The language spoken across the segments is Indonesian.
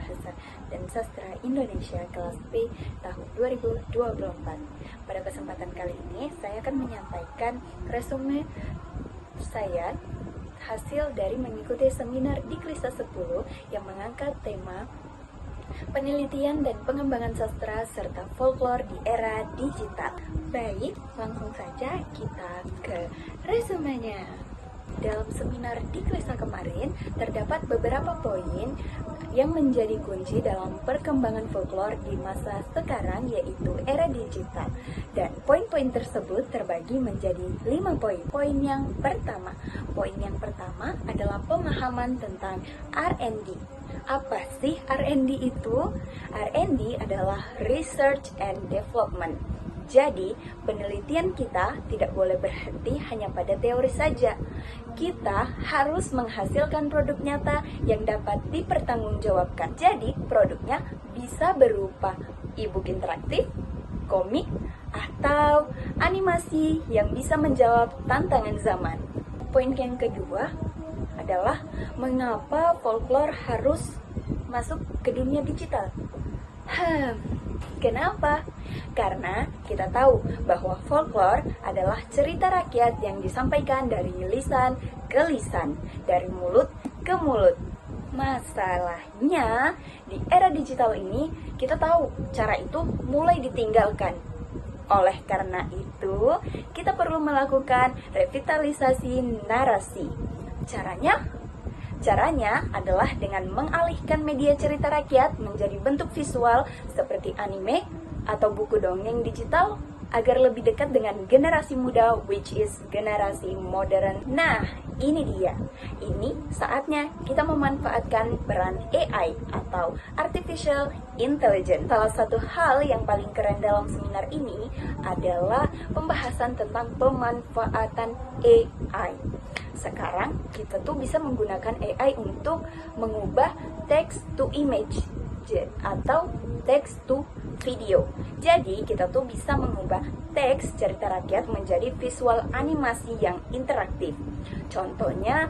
Bahasa dan Sastra Indonesia kelas B tahun 2024. Pada kesempatan kali ini, saya akan menyampaikan resume saya hasil dari mengikuti seminar Diklisa 10 yang mengangkat tema penelitian dan pengembangan sastra serta folklore di era digital. Baik, langsung saja kita ke resumenya. Dalam seminar Diklisa kemarin, terdapat beberapa poin yang menjadi kunci dalam perkembangan folklore di masa sekarang, yaitu era digital. Dan poin-poin tersebut terbagi menjadi 5 poin. Poin yang pertama adalah pemahaman tentang R&D. Apa sih R&D itu? R&D adalah Research and Development. Jadi, penelitian kita tidak boleh berhenti hanya pada teori saja. Kita harus menghasilkan produk nyata yang dapat dipertanggungjawabkan. Jadi, produknya bisa berupa e-book interaktif, komik, atau animasi yang bisa menjawab tantangan zaman. Poin yang kedua adalah mengapa folklore harus masuk ke dunia digital. Kenapa? Karena kita tahu bahwa folklore adalah cerita rakyat yang disampaikan dari lisan ke lisan, dari mulut ke mulut. Masalahnya, di era digital ini, kita tahu cara itu mulai ditinggalkan. Oleh karena itu, kita perlu melakukan revitalisasi narasi. Caranya adalah dengan mengalihkan media cerita rakyat menjadi bentuk visual seperti anime atau buku dongeng digital agar lebih dekat dengan generasi muda, which is generasi modern. Nah, ini dia. Ini saatnya kita memanfaatkan peran AI atau Artificial Intelligence. Salah satu hal yang paling keren dalam seminar ini adalah pembahasan tentang pemanfaatan AI. Sekarang kita tuh bisa menggunakan AI untuk mengubah text to image atau text to video. Jadi kita tuh bisa mengubah teks cerita rakyat menjadi visual animasi yang interaktif. Contohnya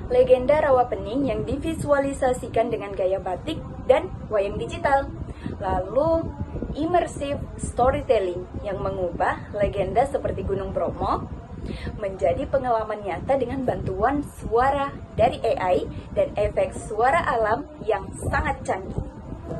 legenda Rawapening yang divisualisasikan dengan gaya batik dan wayang digital. Lalu immersive storytelling yang mengubah legenda seperti Gunung Bromo menjadi pengalaman nyata dengan bantuan suara dari AI dan efek suara alam yang sangat canggih.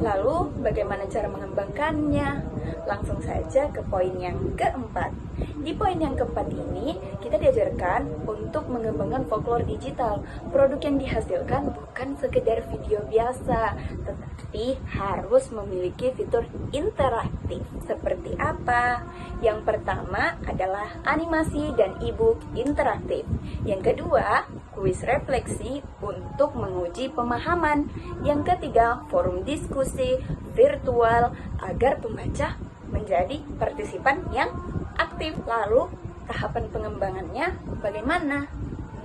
Lalu, bagaimana cara mengembangkannya? Langsung saja ke poin yang keempat. Di poin yang keempat ini, kita diajarkan untuk mengembangkan folklore digital. Produk yang dihasilkan bukan sekedar video biasa, tetapi harus memiliki fitur interaktif. Seperti apa? Yang pertama adalah animasi dan e-book interaktif. Yang kedua, kuis refleksi untuk menguji pemahaman. Yang ketiga, forum diskusi virtual agar pembaca menjadi partisipan yang aktif. Lalu, tahapan pengembangannya bagaimana?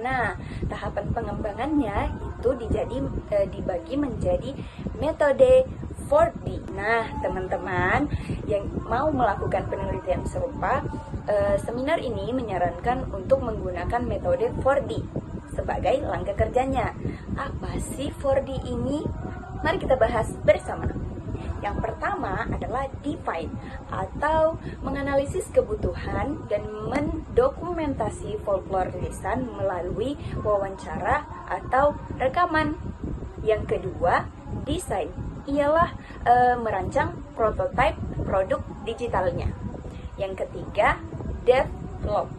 Nah, tahapan pengembangannya itu dibagi menjadi metode 4D. Nah, teman-teman yang mau melakukan penelitian serupa, seminar ini menyarankan untuk menggunakan metode 4D sebagai langkah kerjanya. Apa sih 4D ini? Mari kita bahas bersama. Yang pertama adalah define atau menganalisis kebutuhan dan mendokumentasi folklore lisan melalui wawancara atau rekaman. Yang kedua, design ialah merancang prototipe produk digitalnya. Yang ketiga, develop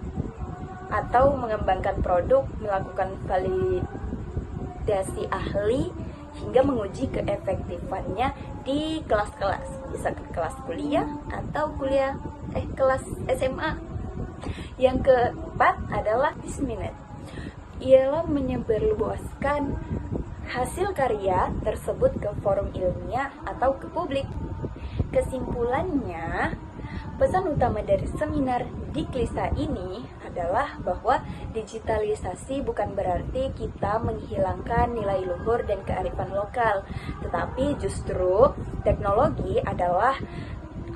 atau mengembangkan produk, melakukan validasi ahli hingga menguji keefektifannya di kelas-kelas, bisa ke kelas kuliah atau kelas SMA. Yang keempat adalah disseminate, ialah menyebarluaskan hasil karya tersebut ke forum ilmiah atau ke publik. Kesimpulannya, pesan utama dari seminar Diklisa ini adalah bahwa digitalisasi bukan berarti kita menghilangkan nilai luhur dan kearifan lokal, tetapi justru teknologi adalah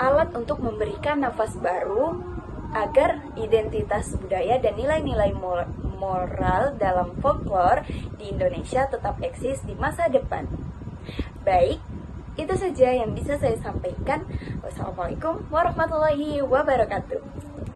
alat untuk memberikan nafas baru agar identitas budaya dan nilai-nilai moral dalam folklore di Indonesia tetap eksis di masa depan. Baik, itu saja yang bisa saya sampaikan. Wassalamualaikum warahmatullahi wabarakatuh.